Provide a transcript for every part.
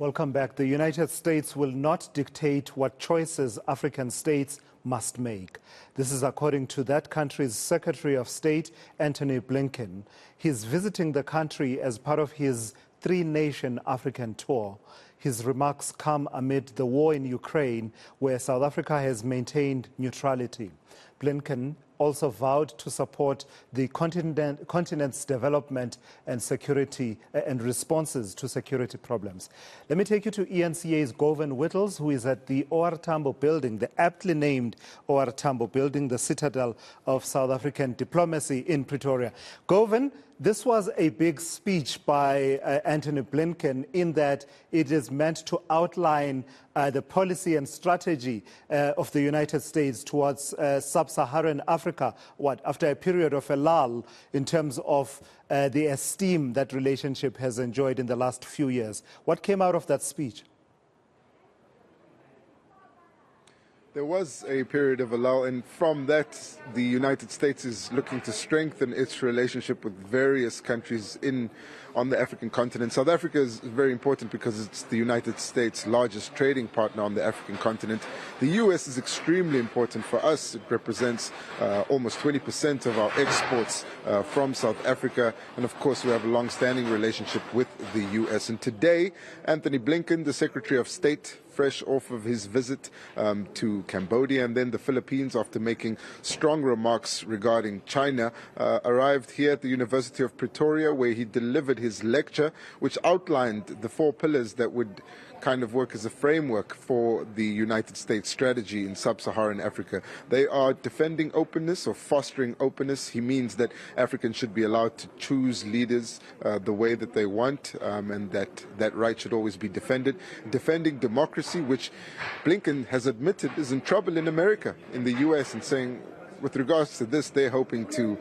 Welcome back. The United States will not dictate what choices African states must make. This is according to that country's Secretary of State, Antony Blinken. He's visiting the country as part of his three-nation African tour. His remarks come amid the war in Ukraine, where South Africa has maintained neutrality. Blinken also vowed to support the continent's development and security and responses to security problems. Let me take you to eNCA's Govan Whittles, who is at the OR Tambo building, the aptly named OR Tambo building, the citadel of South African diplomacy in Pretoria. Govan, this was a big speech by Antony Blinken in that it is meant to outline the policy and strategy of the United States towards sub-Saharan Africa, after a period of a lull in terms of the esteem that relationship has enjoyed in the last few years. What came out of that speech? There was a period of a lull, and from that, the United States is looking to strengthen its relationship with various countries on the African continent. South Africa is very important because it's the United States' largest trading partner on the African continent. The U.S. is extremely important for us. It represents almost 20% of our exports from South Africa, and of course we have a long-standing relationship with the U.S. And today, Antony Blinken, the Secretary of State, fresh off of his visit to Cambodia and then the Philippines after making strong remarks regarding China, arrived here at the University of Pretoria, where he delivered his lecture, which outlined the 4 pillars that would kind of work as a framework for the United States strategy in sub-Saharan Africa. They are defending openness or fostering openness. He means that Africans should be allowed to choose leaders the way that they want, and that right should always be defended. Defending democracy, which Blinken has admitted is in trouble in America, in the U.S., and saying with regards to this, they're hoping to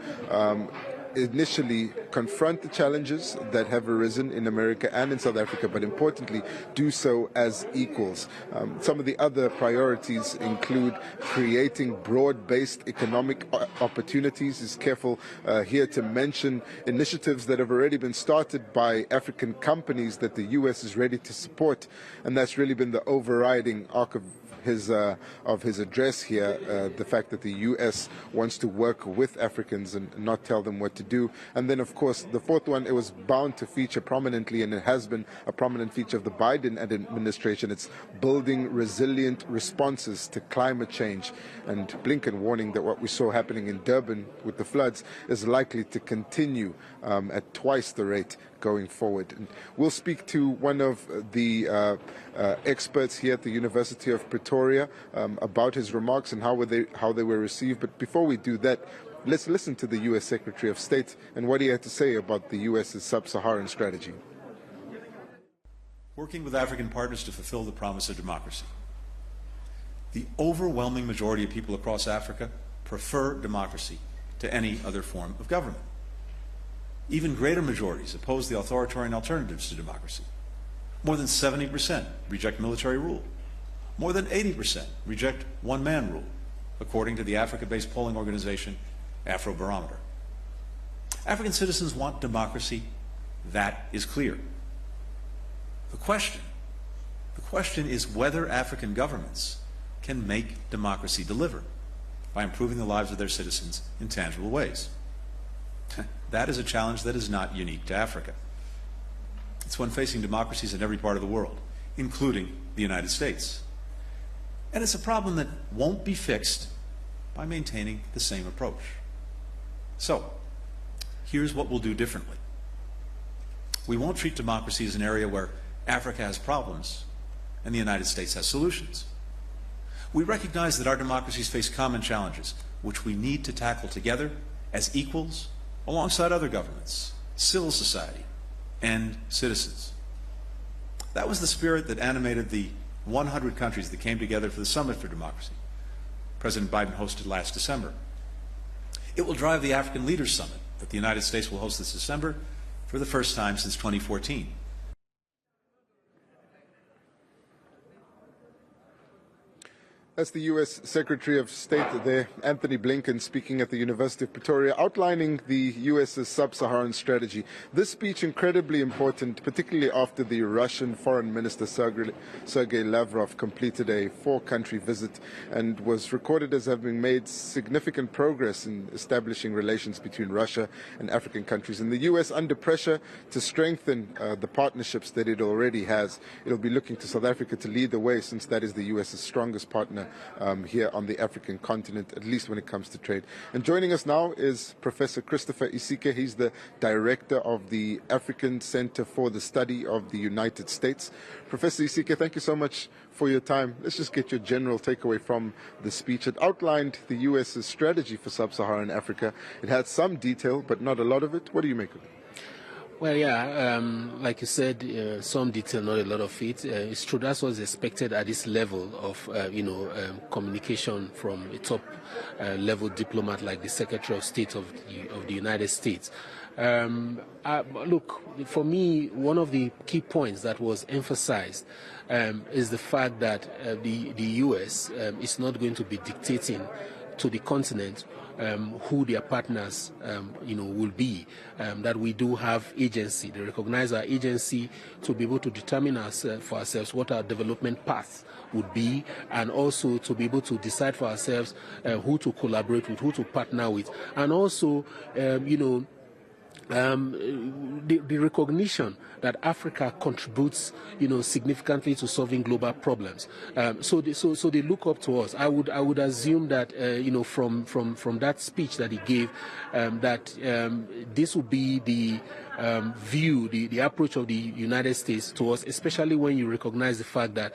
initially confront the challenges that have arisen in America and in South Africa, but importantly do so as equals. Some of the other priorities include creating broad-based economic opportunities. He's careful here to mention initiatives that have already been started by African companies that the U.S. is ready to support, and that's really been the overriding arc of his address here, the fact that the U.S. wants to work with Africans and not tell them what to do. And then, of course, the fourth one, it was bound to feature prominently, and it has been a prominent feature of the Biden administration. It's building resilient responses to climate change. And Blinken warning that what we saw happening in Durban with the floods is likely to continue at twice the rate going forward. And we'll speak to one of the experts here at the University of Pretoria about his remarks and how they were received. But before we do that, let's listen to the U.S. Secretary of State and what he had to say about the U.S.'s sub-Saharan strategy. Working with African partners to fulfill the promise of democracy. The overwhelming majority of people across Africa prefer democracy to any other form of government. Even greater majorities oppose the authoritarian alternatives to democracy. More than 70% reject military rule. More than 80% reject one-man rule, according to the Africa-based polling organization Afrobarometer. African citizens want democracy. That is clear. The question is whether African governments can make democracy deliver by improving the lives of their citizens in tangible ways. That is a challenge that is not unique to Africa. It's one facing democracies in every part of the world, including the United States. And it's a problem that won't be fixed by maintaining the same approach. So, here's what we'll do differently. We won't treat democracy as an area where Africa has problems and the United States has solutions. We recognize that our democracies face common challenges, which we need to tackle together as equals, alongside other governments, civil society, and citizens. That was the spirit that animated the 100 countries that came together for the Summit for Democracy President Biden hosted last December. It will drive the African Leaders Summit that the United States will host this December for the first time since 2014. That's the U.S. Secretary of State there, Antony Blinken, speaking at the University of Pretoria, outlining the U.S.'s sub-Saharan strategy. This speech incredibly important, particularly after the Russian Foreign Minister Sergei Lavrov completed a 4-country visit and was recorded as having made significant progress in establishing relations between Russia and African countries. And the U.S. under pressure to strengthen the partnerships that it already has. It'll be looking to South Africa to lead the way, since that is the U.S.'s strongest partner here on the African continent, at least when it comes to trade. And joining us now is Professor Christopher eNCA. He's the director of the African Center for the Study of the United States. Professor eNCA, thank you so much for your time. Let's just get your general takeaway from the speech. It outlined the U.S.'s strategy for sub-Saharan Africa. It had some detail, but not a lot of it. What do you make of it? Well, yeah, like you said, some detail, not a lot of it. It's true, that's what's expected at this level of, communication from a top-level diplomat like the Secretary of State of the United States. Look, for me, one of the key points that was emphasized is the fact that the U.S. Is not going to be dictating to the continent who their partners, will be. That we do have agency. They recognize our agency to be able to determine for ourselves what our development path would be, and also to be able to decide for ourselves who to collaborate with, who to partner with, and also, the recognition that Africa contributes, significantly to solving global problems. So they look up to us. I would assume that, from that speech that he gave, that this would be the view, the approach of the United States to us, especially when you recognize the fact that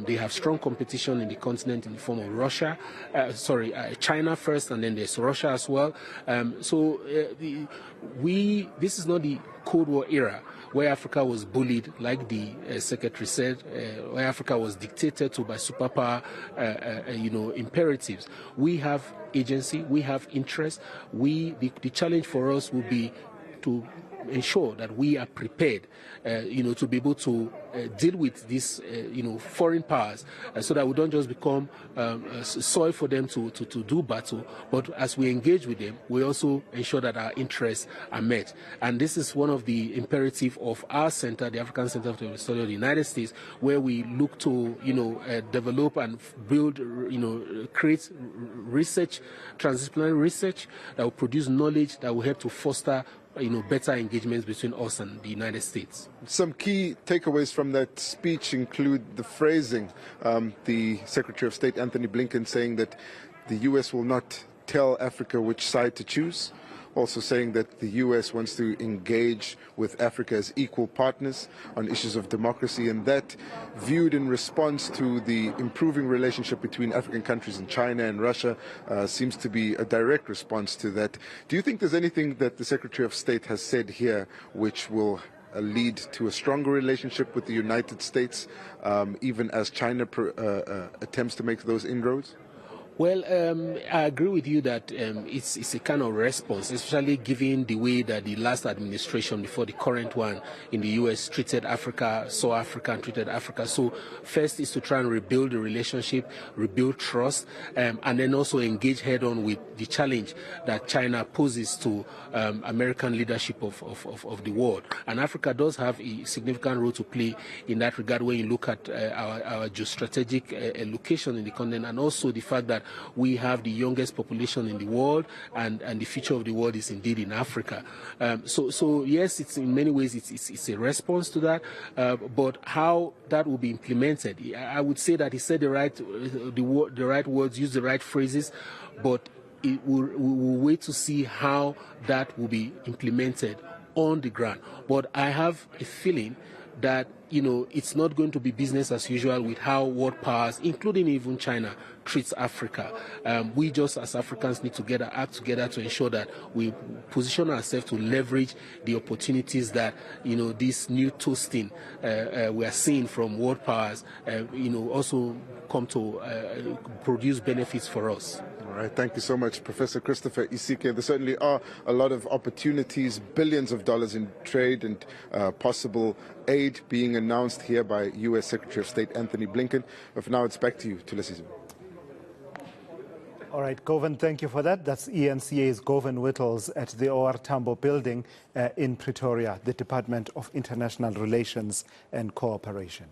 they have strong competition in the continent in the form of China first, and then there's Russia as well. This is not the Cold War era where Africa was bullied, like the Secretary said, where Africa was dictated to by superpower, imperatives. We have agency, we have interest. The challenge for us will be to ensure that we are prepared, to be able to deal with these, foreign powers, so that we don't just become soil for them to do battle, but as we engage with them, we also ensure that our interests are met. And this is one of the imperatives of our center, the African Center for the Study of the United States, where we look to, develop and build, create research, transdisciplinary research that will produce knowledge that will help to foster better engagements between us and the United States. Some key takeaways from that speech include the phrasing. The Secretary of State, Antony Blinken, saying that the U.S. will not tell Africa which side to choose. Also saying that the U.S. wants to engage with Africa as equal partners on issues of democracy, and that viewed in response to the improving relationship between African countries and China and Russia seems to be a direct response to that. Do you think there's anything that the Secretary of State has said here which will lead to a stronger relationship with the United States, even as China attempts to make those inroads? Well, I agree with you that it's a kind of response, especially given the way that the last administration before the current one in the U.S. treated Africa, saw Africa and treated Africa. So first is to try and rebuild the relationship, rebuild trust, and then also engage head-on with the challenge that China poses to American leadership of the world. And Africa does have a significant role to play in that regard when you look at our geostrategic location in the continent, and also the fact that we have the youngest population in the world, and the future of the world is indeed in Africa. So yes, it's in many ways it's a response to that, but how that will be implemented, I would say that he said the right words, used the right phrases, but we'll wait to see how that will be implemented on the ground. But I have a feeling that it's not going to be business as usual with how world powers, including even China, treats Africa. We just as Africans need to act together to ensure that we position ourselves to leverage the opportunities that this new toasting we are seeing from world powers also come to produce benefits for us. All right, thank you so much, Professor Christopher eNCA. There certainly are a lot of opportunities, billions of dollars in trade and possible aid being announced here by U.S. Secretary of State Antony Blinken. But for now, it's back to you, Tulisizo. All right, Govan, thank you for that. That's eNCA's Govan Whittles at the OR Tambo building in Pretoria, the Department of International Relations and Cooperation.